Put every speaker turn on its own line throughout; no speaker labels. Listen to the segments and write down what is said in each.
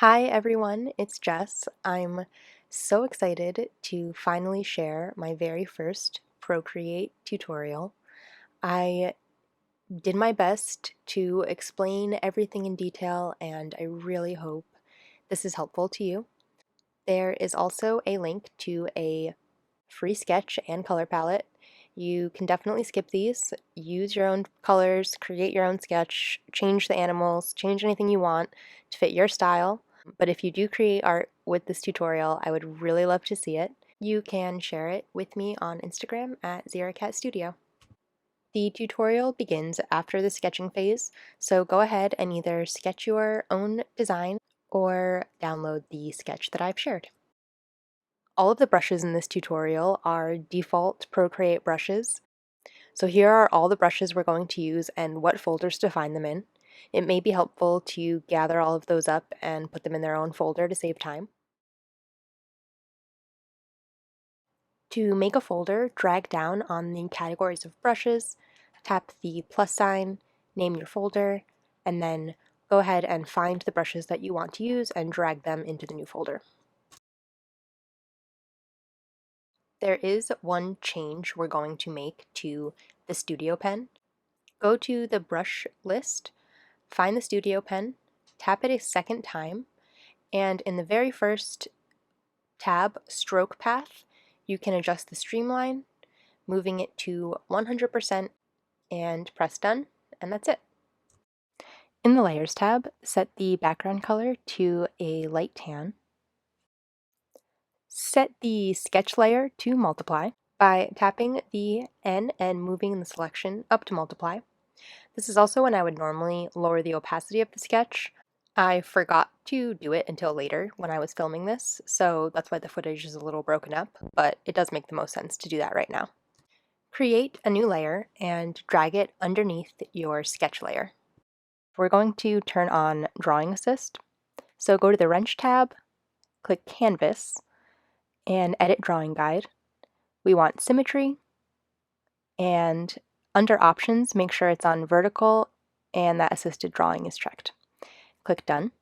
Hi everyone, it's Jess. I'm so excited to finally share my very first Procreate tutorial. I did my best to explain everything in detail and I really hope this is helpful to you. There is also a link to a free sketch and color palette. You can definitely skip these, use your own colors, create your own sketch, change the animals, change anything you want to fit your style. But if you do create art with this tutorial, I would really love to see it. You can share it with me on Instagram at ZeraCatStudio. The tutorial begins after the sketching phase, so go ahead and either sketch your own design or download the sketch that I've shared. All of the brushes in this tutorial are default Procreate brushes. So here are all the brushes we're going to use and what folders to find them in. It may be helpful to gather all of those up and put them in their own folder to save time. To make a folder, drag down on the categories of brushes, tap the plus sign, name your folder, and then go ahead and find the brushes that you want to use and drag them into the new folder. There is one change we're going to make to the Studio Pen. Go to the brush list, find the Studio Pen, tap it a second time, and in the very first tab, Stroke Path, you can adjust the streamline, moving it to 100% and press done, and that's it. In the Layers tab, set the background color to a light tan. Set the sketch layer to multiply by tapping the N and moving the selection up to multiply. This is also when I would normally lower the opacity of the sketch. I forgot to do it until later when I was filming this, so that's why the footage is a little broken up, but it does make the most sense to do that right now. Create a new layer and drag it underneath your sketch layer. We're going to turn on Drawing Assist, so go to the Wrench tab, click Canvas, and Edit Drawing Guide. We want Symmetry, and under Options, make sure it's on Vertical and that Assisted Drawing is checked. Click Done.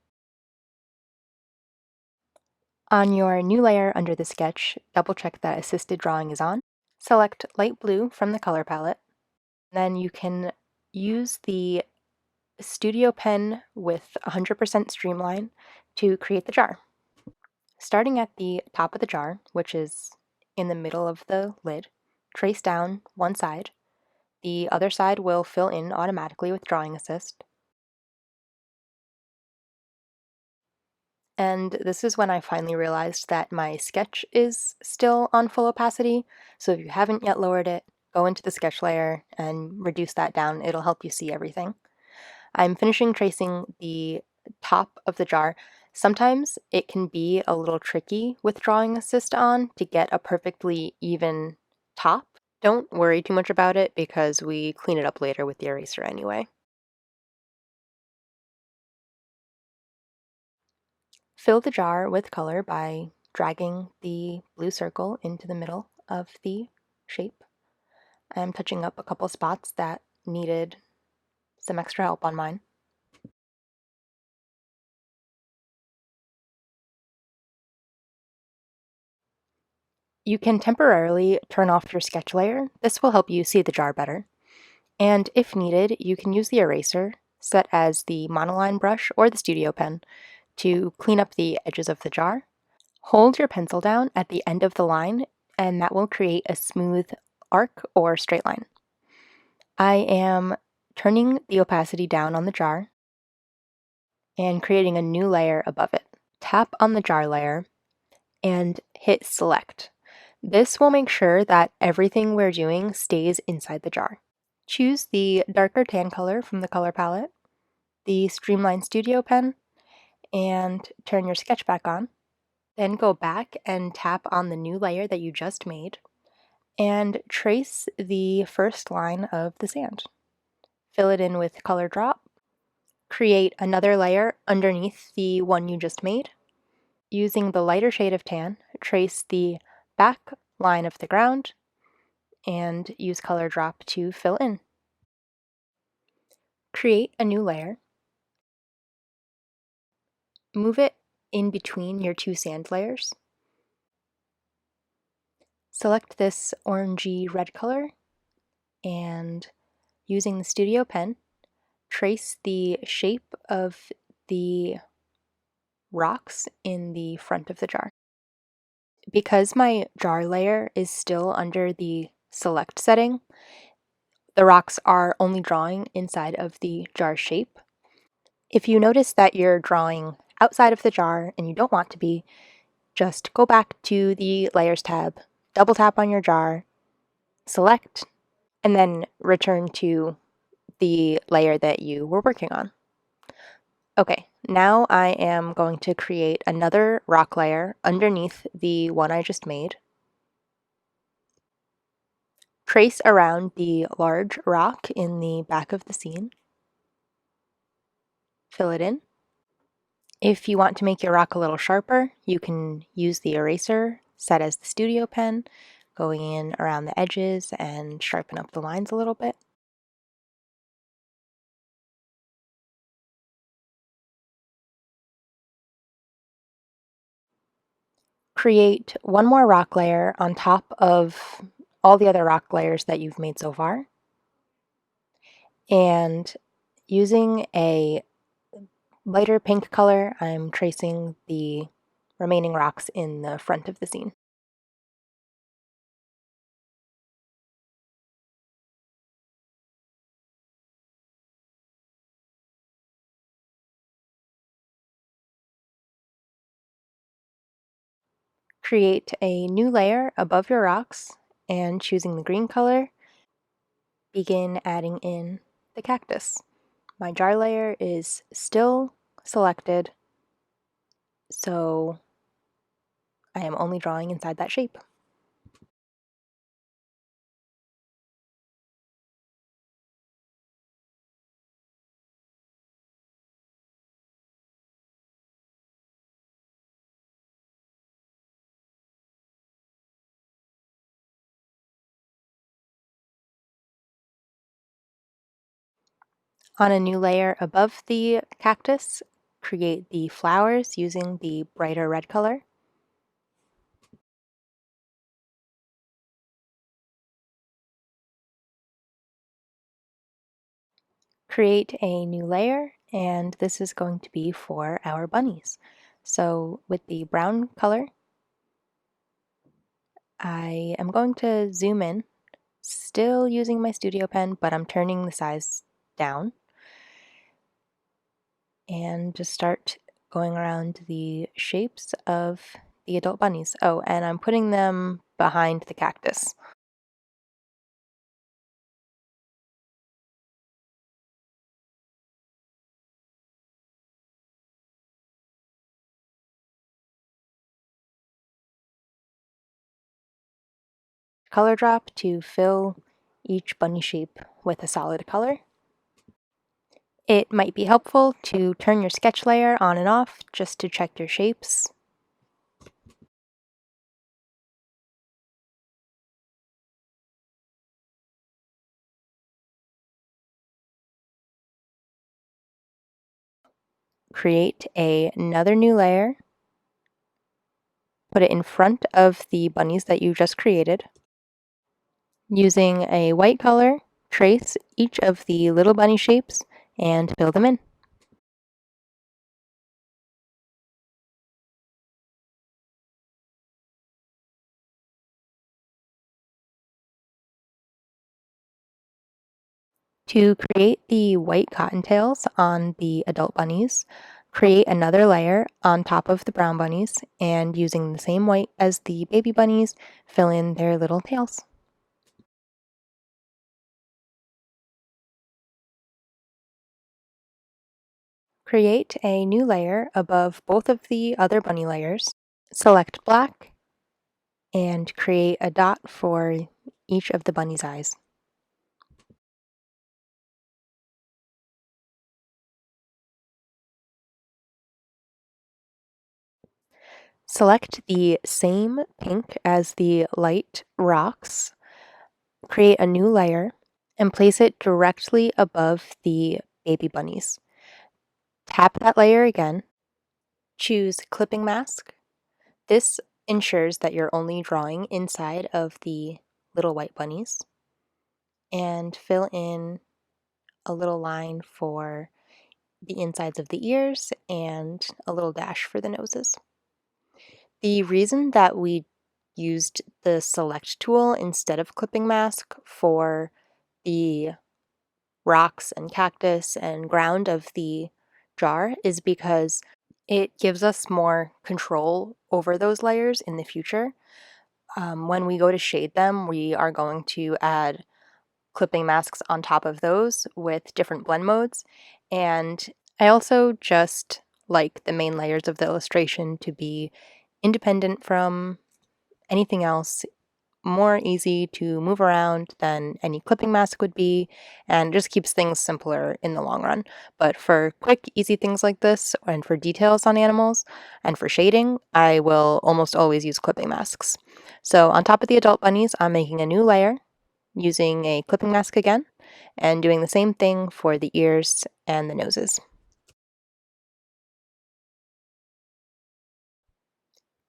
On your new layer under the sketch, double check that Assisted Drawing is on. Select Light Blue from the color palette. Then you can use the Studio Pen with 100% streamline to create the jar. Starting at the top of the jar, which is in the middle of the lid, trace down one side. The other side will fill in automatically with Drawing Assist. And this is when I finally realized that my sketch is still on full opacity, so if you haven't yet lowered it, go into the sketch layer and reduce that down. It'll help you see everything. I'm finishing tracing the top of the jar. Sometimes it can be a little tricky with Drawing Assist on to get a perfectly even top. Don't worry too much about it because we clean it up later with the eraser anyway. Fill the jar with color by dragging the blue circle into the middle of the shape. I'm touching up a couple spots that needed some extra help on mine. You can temporarily turn off your sketch layer. This will help you see the jar better. And if needed, you can use the eraser, set as the Monoline brush or the Studio Pen, to clean up the edges of the jar. Hold your pencil down at the end of the line, and that will create a smooth arc or straight line. I am turning the opacity down on the jar and creating a new layer above it. Tap on the jar layer and hit select. This will make sure that everything we're doing stays inside the jar. Choose the darker tan color from the color palette, the Streamline Studio Pen, and turn your sketch back on. Then go back and tap on the new layer that you just made and trace the first line of the sand. Fill it in with color drop. Create another layer underneath the one you just made. Using the lighter shade of tan, trace the back line of the ground and use color drop to fill in. Create a new layer. Move it in between your two sand layers. Select this orangey red color and using the studio pen, trace the shape of the rocks in the front of the jar. Because my jar layer is still under the select setting, the rocks are only drawing inside of the jar shape. If you notice that you're drawing outside of the jar and you don't want to be, just go back to the Layers tab, double tap on your jar, select, and then return to the layer that you were working on. Okay, now I am going to create another rock layer underneath the one I just made. Trace around the large rock in the back of the scene. Fill it in. If you want to make your rock a little sharper, you can use the eraser set as the studio pen, going in around the edges and sharpen up the lines a little bit. Create one more rock layer on top of all the other rock layers that you've made so far. And using a lighter pink color, I'm tracing the remaining rocks in the front of the scene. Create a new layer above your rocks and choosing the green color, begin adding in the cactus. My jar layer is still selected, so I am only drawing inside that shape. On a new layer above the cactus, create the flowers using the brighter red color. Create a new layer, and this is going to be for our bunnies. So with the brown color, I am going to zoom in, still using my studio pen, but I'm turning the size down. And just start going around the shapes of the adult bunnies. Oh, and I'm putting them behind the cactus. Color drop to fill each bunny shape with a solid color. It might be helpful to turn your sketch layer on and off just to check your shapes. Create another new layer. Put it in front of the bunnies that you just created. Using a white color, trace each of the little bunny shapes and fill them in. To create the white cottontails on the adult bunnies, create another layer on top of the brown bunnies, and using the same white as the baby bunnies, fill in their little tails. Create a new layer above both of the other bunny layers. Select black and create a dot for each of the bunny's eyes. Select the same pink as the light rocks, create a new layer, and place it directly above the baby bunnies. Tap that layer again, Choose Clipping Mask. This ensures that you're only drawing inside of the little white bunnies. And fill in a little line for the insides of the ears and a little dash for the noses. The reason that we used the select tool instead of clipping mask for the rocks and cactus and ground of the jar is because it gives us more control over those layers in the future. When we go to shade them, we are going to add clipping masks on top of those with different blend modes. And I also just like the main layers of the illustration to be independent from anything else, more easy to move around than any clipping mask would be, and just keeps things simpler in the long run. But for quick, easy things like this, and for details on animals, and for shading, I will almost always use clipping masks. So on top of the adult bunnies, I'm making a new layer using a clipping mask again, and doing the same thing for the ears and the noses.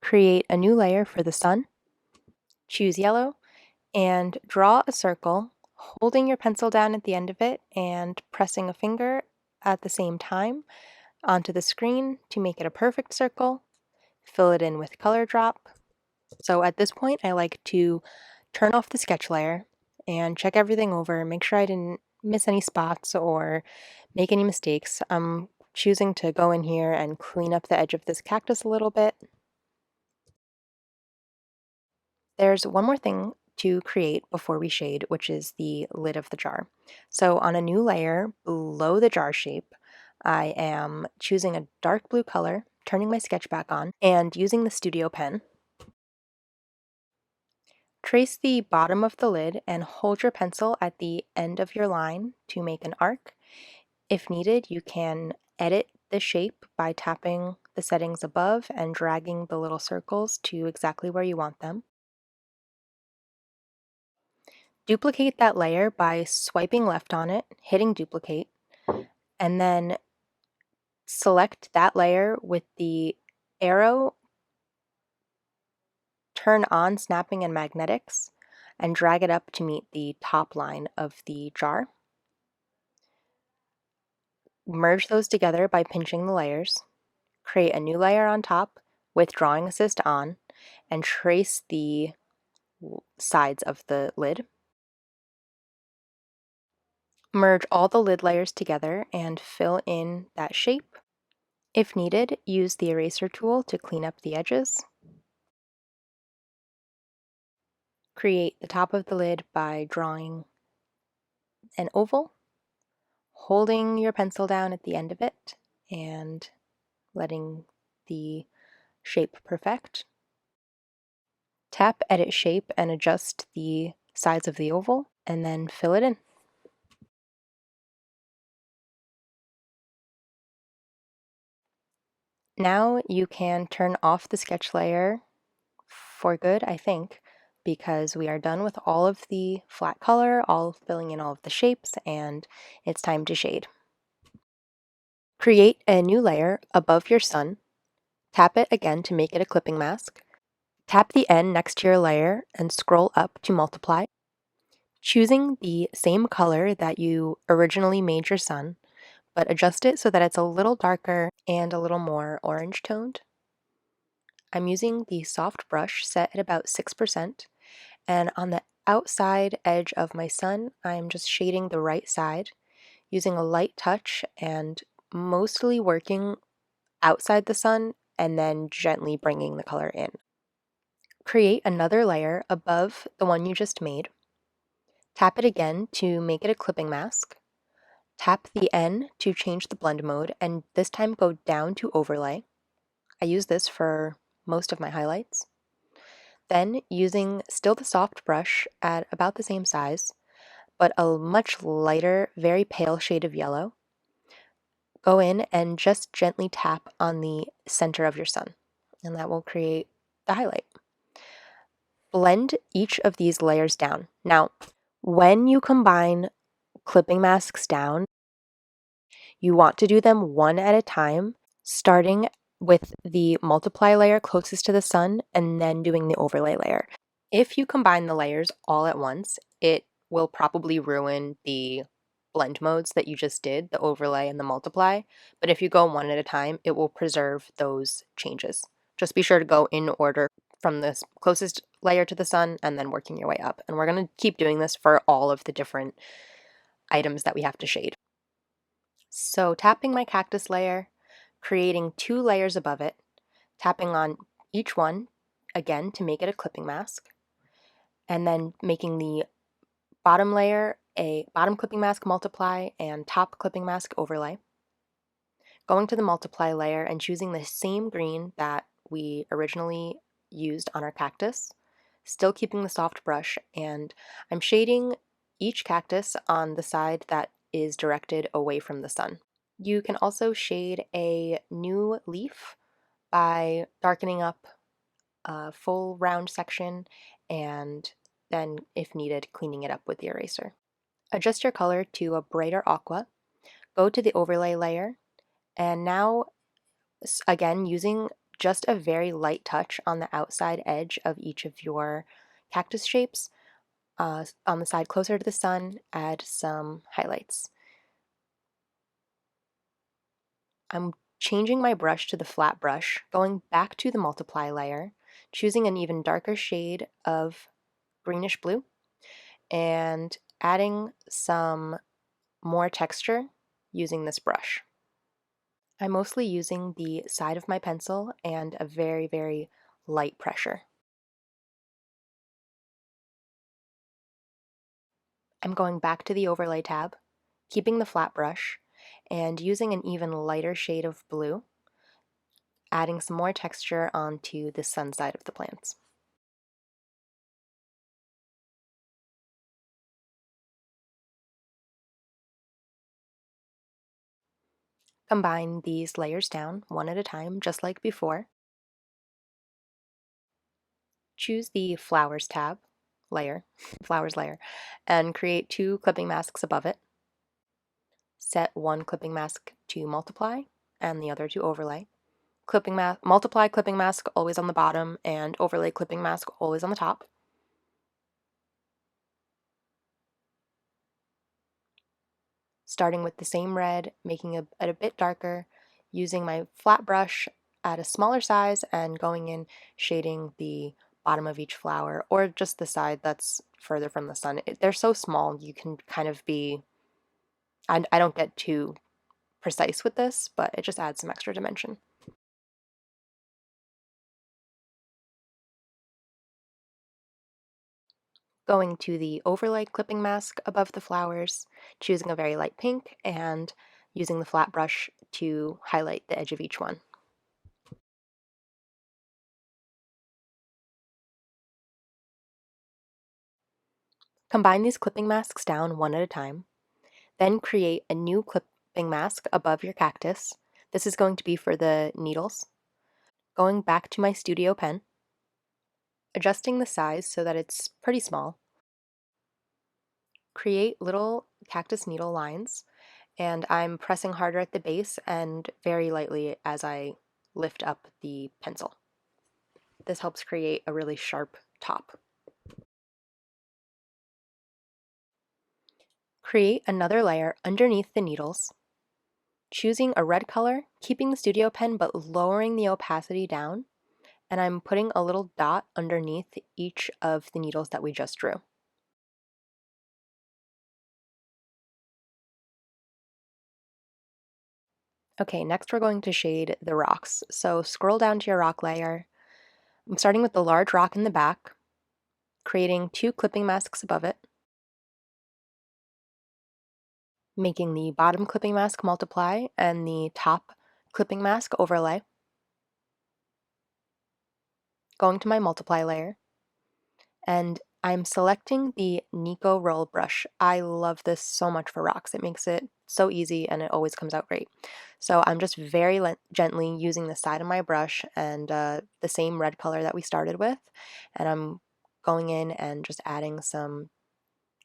Create a new layer for the sun. Choose yellow and draw a circle, holding your pencil down at the end of it and pressing a finger at the same time onto the screen to make it a perfect circle. Fill it in with color drop. So at this point, I like to turn off the sketch layer and check everything over, make sure I didn't miss any spots or make any mistakes. I'm choosing to go in here and clean up the edge of this cactus a little bit. There's one more thing to create before we shade, which is the lid of the jar. So on a new layer below the jar shape, I am choosing a dark blue color, turning my sketch back on, and using the studio pen. Trace the bottom of the lid and hold your pencil at the end of your line to make an arc. If needed, you can edit the shape by tapping the settings above and dragging the little circles to exactly where you want them. Duplicate that layer by swiping left on it, hitting duplicate, and then select that layer with the arrow, turn on snapping and magnetics, and drag it up to meet the top line of the jar. Merge those together by pinching the layers. Create a new layer on top with drawing assist on, and trace the sides of the lid. Merge all the lid layers together and fill in that shape. If needed, use the eraser tool to clean up the edges. Create the top of the lid by drawing an oval, holding your pencil down at the end of it, and letting the shape perfect. Tap Edit Shape and adjust the size of the oval, and then fill it in. Now you can turn off the sketch layer for good, I think, because we are done with all of the flat color, all filling in all of the shapes, and it's time to shade. Create a new layer above your sun. Tap it again to make it a clipping mask. Tap the N next to your layer and scroll up to multiply. Choosing the same color that you originally made your sun, but adjust it so that it's a little darker and a little more orange toned. I'm using the soft brush set at about 6%, and on the outside edge of my sun, I'm just shading the right side using a light touch and mostly working outside the sun and then gently bringing the color in. Create another layer above the one you just made. Tap it again to make it a clipping mask. Tap the N to change the blend mode, and this time go down to overlay. I use this for most of my highlights. Then, using still the soft brush at about the same size, but a much lighter, very pale shade of yellow, go in and just gently tap on the center of your sun, and that will create the highlight. Blend each of these layers down. Now, when you combine clipping masks down, you want to do them one at a time, starting with the multiply layer closest to the sun and then doing the overlay layer. If you combine the layers all at once, it will probably ruin the blend modes that you just did, the overlay and the multiply. But if you go one at a time, it will preserve those changes. Just be sure to go in order from the closest layer to the sun and then working your way up. And we're going to keep doing this for all of the different items that we have to shade. So tapping my cactus layer, creating 2 layers above it, tapping on each one again to make it a clipping mask, and then making the bottom layer a bottom clipping mask multiply and top clipping mask overlay. Going to the multiply layer and choosing the same green that we originally used on our cactus, still keeping the soft brush, and I'm shading each cactus on the side that is directed away from the sun. You can also shade a new leaf by darkening up a full round section and then, if needed, cleaning it up with the eraser. Adjust your color to a brighter aqua, go to the overlay layer, and now, again, using just a very light touch on the outside edge of each of your cactus shapes, on the side closer to the sun, add some highlights. I'm changing my brush to the flat brush, going back to the multiply layer, choosing an even darker shade of greenish blue, and adding some more texture using this brush. I'm mostly using the side of my pencil and a very, very light pressure. I'm going back to the overlay tab, keeping the flat brush, and using an even lighter shade of blue, adding some more texture onto the sun side of the plants. Combine these layers down one at a time, just like before. Choose the flowers tab, flowers layer, and create 2 clipping masks above it. Set one clipping mask to multiply and the other to overlay. Multiply clipping mask always on the bottom and overlay clipping mask always on the top. Starting with the same red, making it a bit darker, using my flat brush at a smaller size and going in shading the bottom of each flower or just the side that's further from the sun. They're so small you can kind of be, I don't get too precise with this, but it just adds some extra dimension. Going to the overlay clipping mask above the flowers, choosing a very light pink, and using the flat brush to highlight the edge of each one. Combine these clipping masks down one at a time, then create a new clipping mask above your cactus. This is going to be for the needles. Going back to my studio pen, adjusting the size so that it's pretty small. Create little cactus needle lines, and I'm pressing harder at the base and very lightly as I lift up the pencil. This helps create a really sharp top. Create another layer underneath the needles, choosing a red color, keeping the studio pen but lowering the opacity down, and I'm putting a little dot underneath each of the needles that we just drew. Okay, next we're going to shade the rocks. So scroll down to your rock layer. I'm starting with the large rock in the back, creating 2 clipping masks above it, making the bottom clipping mask multiply and the top clipping mask overlay. Going to my multiply layer, and I'm selecting the Nikko Rull brush. I love this so much for rocks. It makes it so easy and it always comes out great. So I'm just very gently using the side of my brush and the same red color that we started with, and I'm going in and just adding some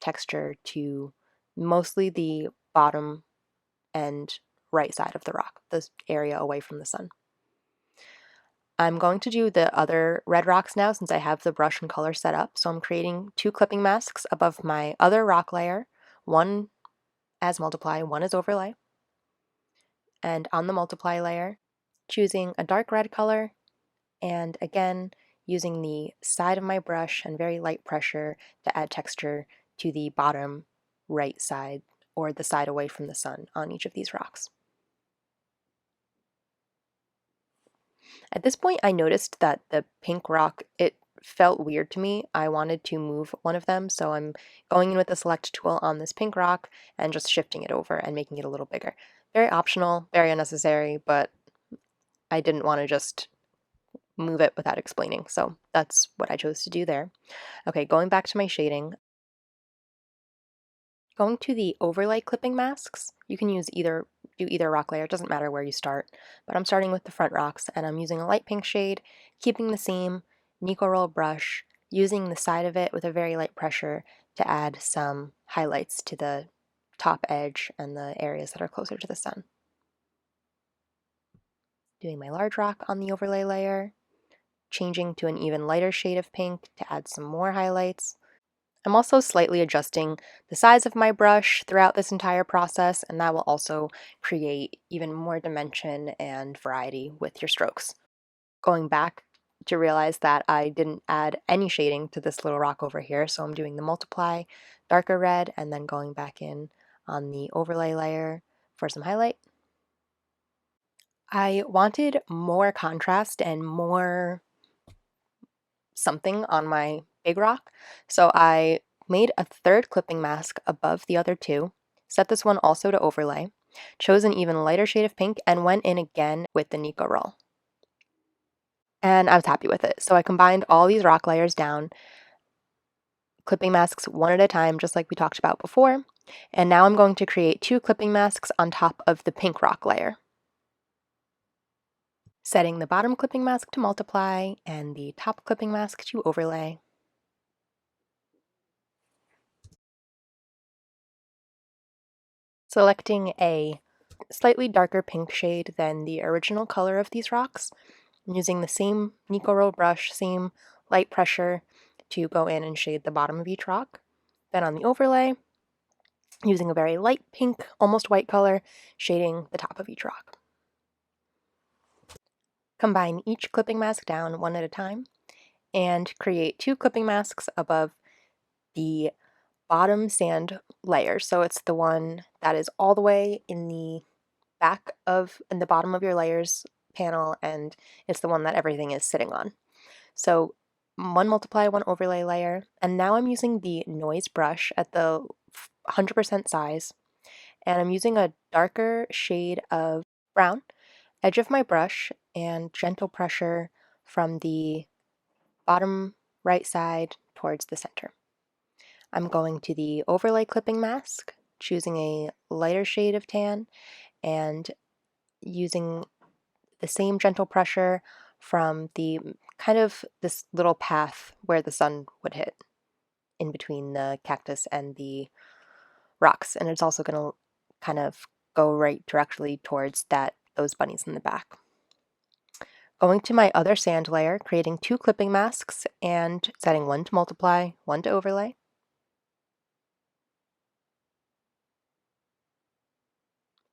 texture to mostly the bottom and right side of the rock, this area away from the sun. I'm going to do the other red rocks now since I have the brush and color set up. So I'm creating 2 clipping masks above my other rock layer, one as multiply, one as overlay. And on the multiply layer, choosing a dark red color, and again, using the side of my brush and very light pressure to add texture to the bottom right side, or the side away from the sun on each of these rocks. At this point, I noticed that the pink rock, it felt weird to me. I wanted to move one of them, so I'm going in with the select tool on this pink rock and just shifting it over and making it a little bigger. Very optional, very unnecessary, but I didn't want to just move it without explaining, so that's what I chose to do there. Okay, going back to my shading, going to the overlay clipping masks, you can do either rock layer, it doesn't matter where you start, but I'm starting with the front rocks and I'm using a light pink shade, keeping the same Nikko Rull brush, using the side of it with a very light pressure to add some highlights to the top edge and the areas that are closer to the sun. Doing my large rock on the overlay layer, changing to an even lighter shade of pink to add some more highlights. I'm also slightly adjusting the size of my brush throughout this entire process, and that will also create even more dimension and variety with your strokes. Going back to realize that I didn't add any shading to this little rock over here, so I'm doing the multiply, darker red, and then going back in on the overlay layer for some highlight. I wanted more contrast and more something on my big rock, so I made a third clipping mask above the other 2, set this one also to overlay, chose an even lighter shade of pink, and went in again with the Nikko Rull. And I was happy with it. So I combined all these rock layers down, clipping masks one at a time, just like we talked about before, and now I'm going to create 2 clipping masks on top of the pink rock layer. Setting the bottom clipping mask to multiply and the top clipping mask to overlay. Selecting a slightly darker pink shade than the original color of these rocks, and using the same Nikko Rull brush, same light pressure to go in and shade the bottom of each rock. Then on the overlay, using a very light pink, almost white color, shading the top of each rock. Combine each clipping mask down one at a time and create 2 clipping masks above the bottom sand layer. So it's the one that is all the way in the bottom of your layers panel, and it's the one that everything is sitting on. So one multiply, one overlay layer, and now I'm using the noise brush at the 100% size, and I'm using a darker shade of brown, edge of my brush, and gentle pressure from the bottom right side towards the center. I'm going to the overlay clipping mask, choosing a lighter shade of tan, and using the same gentle pressure from the kind of this little path where the sun would hit in between the cactus and the rocks. And it's also going to kind of go right directly towards those bunnies in the back. Going to my other sand layer, creating 2 clipping masks and setting one to multiply, one to overlay.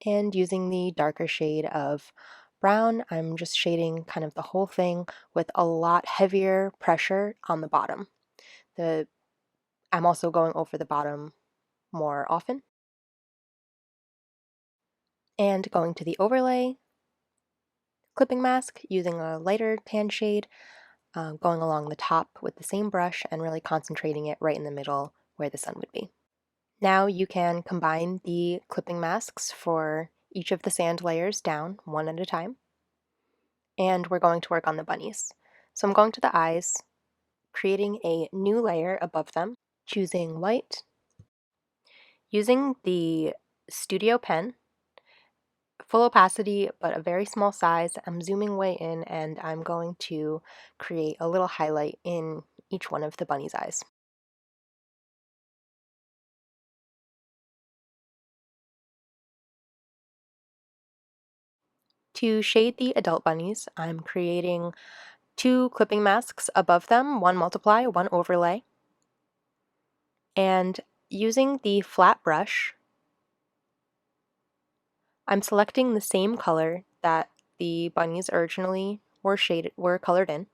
And using the darker shade of brown, I'm just shading kind of the whole thing with a lot heavier pressure on the bottom. I'm also going over the bottom more often. And going to the overlay clipping mask, using a lighter tan shade, going along the top with the same brush and really concentrating it right in the middle where the sun would be. Now you can combine the clipping masks for each of the sand layers down one at a time. And we're going to work on the bunnies. So I'm going to the eyes, creating a new layer above them, choosing white, using the Studio pen, full opacity but a very small size. I'm zooming way in and I'm going to create a little highlight in each one of the bunny's eyes. To shade the adult bunnies, I'm creating 2 clipping masks above them, one multiply, one overlay. And using the flat brush, I'm selecting the same color that the bunnies originally were colored in.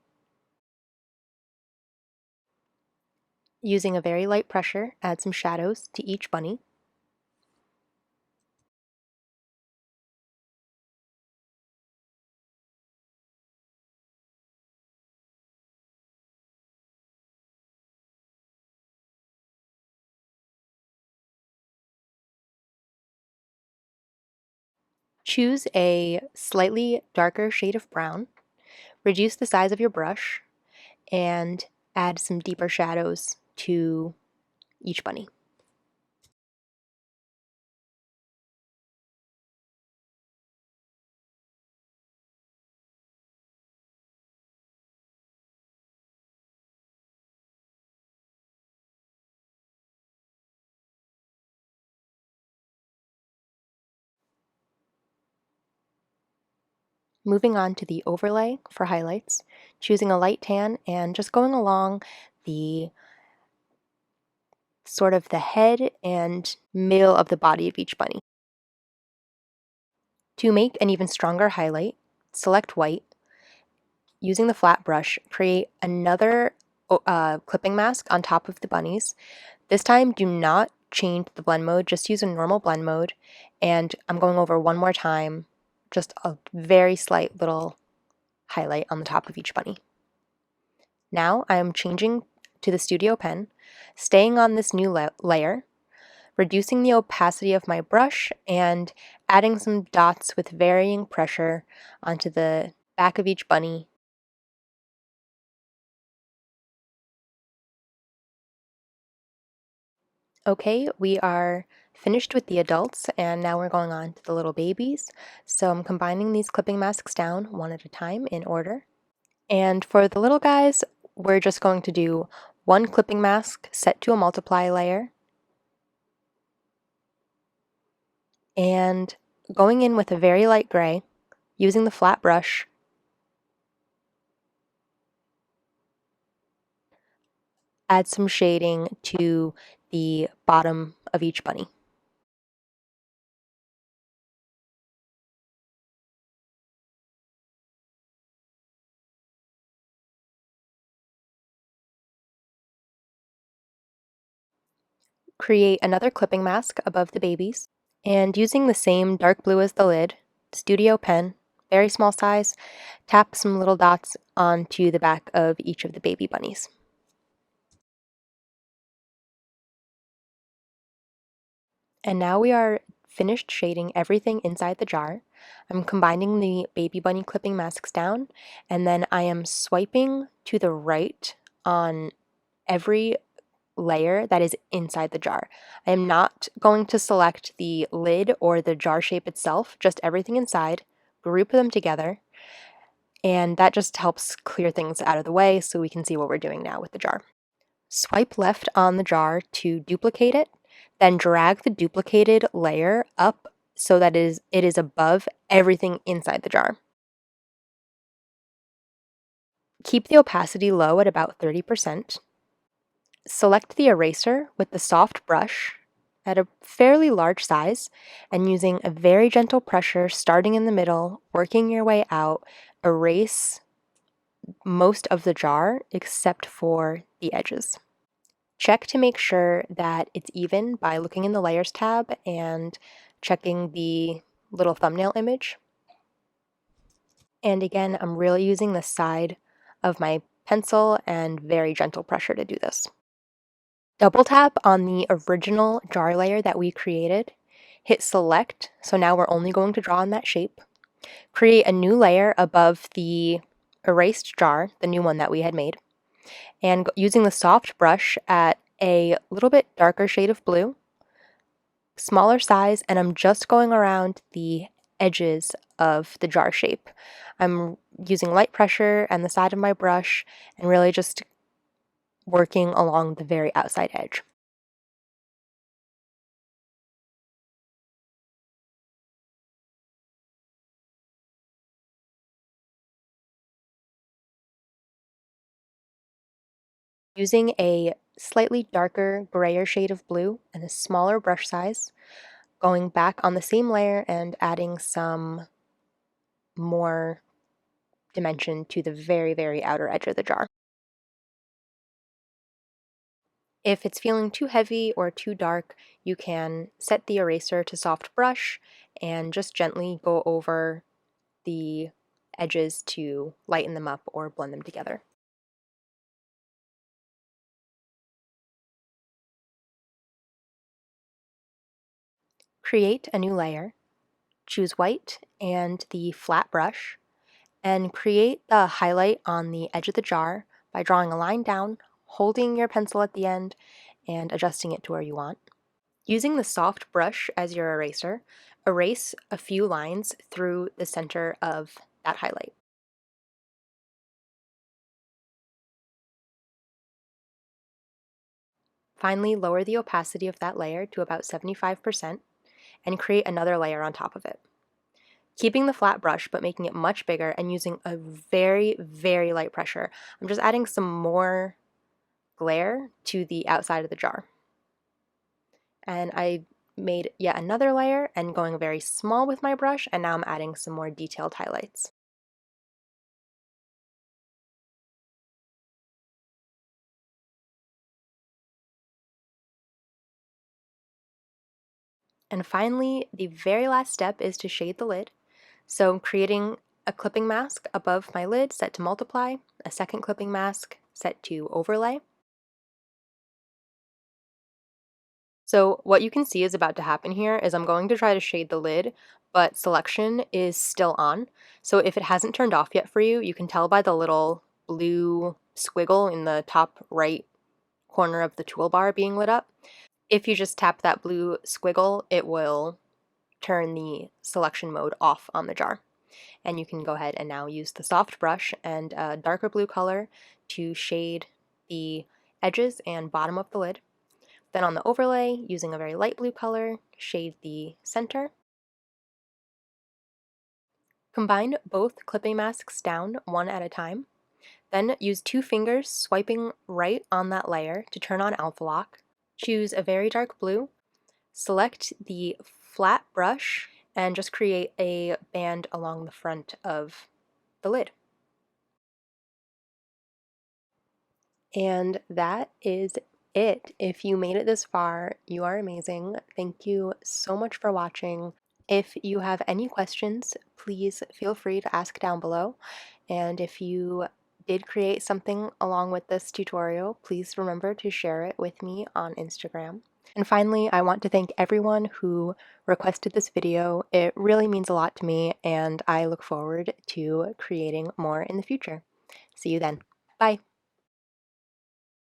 Using a very light pressure, add some shadows to each bunny. Choose a slightly darker shade of brown, reduce the size of your brush, and add some deeper shadows to each bunny. Moving on to the overlay for highlights, choosing a light tan and just going along the sort of the head and middle of the body of each bunny. To make an even stronger highlight, select white. Using the flat brush, create another clipping mask on top of the bunnies. This time, do not change the blend mode, just use a normal blend mode. And I'm going over one more time, just a very slight little highlight on the top of each bunny. Now I'm changing to the Studio Pen, staying on this new layer, reducing the opacity of my brush, and adding some dots with varying pressure onto the back of each bunny. Okay, we are finished with the adults, and now we're going on to the little babies. So I'm combining these clipping masks down one at a time in order. And for the little guys, we're just going to do one clipping mask set to a multiply layer, and going in with a very light gray, using the flat brush, add some shading to the bottom of each bunny. Create another clipping mask above the babies, and using the same dark blue as the lid, Studio Pen, very small size, tap some little dots onto the back of each of the baby bunnies. And now we are finished shading everything inside the jar. I'm combining the baby bunny clipping masks down, and then I am swiping to the right on every layer that is inside the jar. I am not going to select the lid or the jar shape itself, just everything inside, group them together, and that just helps clear things out of the way so we can see what we're doing now with the jar. Swipe left on the jar to duplicate it, then drag the duplicated layer up so that it is above everything inside the jar. Keep the opacity low at about 30%. Select the eraser with the soft brush at a fairly large size and using a very gentle pressure starting in the middle, working your way out, erase most of the jar except for the edges. Check to make sure that it's even by looking in the Layers tab and checking the little thumbnail image. And again, I'm really using the side of my pencil and very gentle pressure to do this. Double tap on the original jar layer that we created. Hit select, so now we're only going to draw in that shape. Create a new layer above the erased jar, the new one that we had made. And using the soft brush at a little bit darker shade of blue, smaller size, and I'm just going around the edges of the jar shape. I'm using light pressure and the side of my brush and really just working along the very outside edge. Using a slightly darker, grayer shade of blue and a smaller brush size, going back on the same layer and adding some more dimension to the very, very outer edge of the jar. If it's feeling too heavy or too dark, you can set the eraser to soft brush and just gently go over the edges to lighten them up or blend them together. Create a new layer, choose white and the flat brush, and create the highlight on the edge of the jar by drawing a line down, holding your pencil at the end, and adjusting it to where you want. Using the soft brush as your eraser, erase a few lines through the center of that highlight. Finally, lower the opacity of that layer to about 75% and create another layer on top of it. Keeping the flat brush but making it much bigger and using a very, very light pressure. I'm just adding some more glare to the outside of the jar. And I made yet another layer and going very small with my brush, and now I'm adding some more detailed highlights. And finally, the very last step is to shade the lid. So I'm creating a clipping mask above my lid set to multiply, a second clipping mask set to overlay. So what you can see is about to happen here is I'm going to try to shade the lid, but selection is still on. So if it hasn't turned off yet for you, you can tell by the little blue squiggle in the top right corner of the toolbar being lit up. If you just tap that blue squiggle, it will turn the selection mode off on the jar. And you can go ahead and now use the soft brush and a darker blue color to shade the edges and bottom of the lid. Then on the overlay, using a very light blue color, shade the center. Combine both clipping masks down one at a time. Then use two fingers swiping right on that layer to turn on alpha lock. Choose a very dark blue, select the flat brush, and just create a band along the front of the lid. And that is it. If you made it this far, you are amazing. Thank you so much for watching. If you have any questions, please feel free to ask down below. And if you did create something along with this tutorial, please remember to share it with me on Instagram. And finally, I want to thank everyone who requested this video. It really means a lot to me, and I look forward to creating more in the future. See you then. Bye.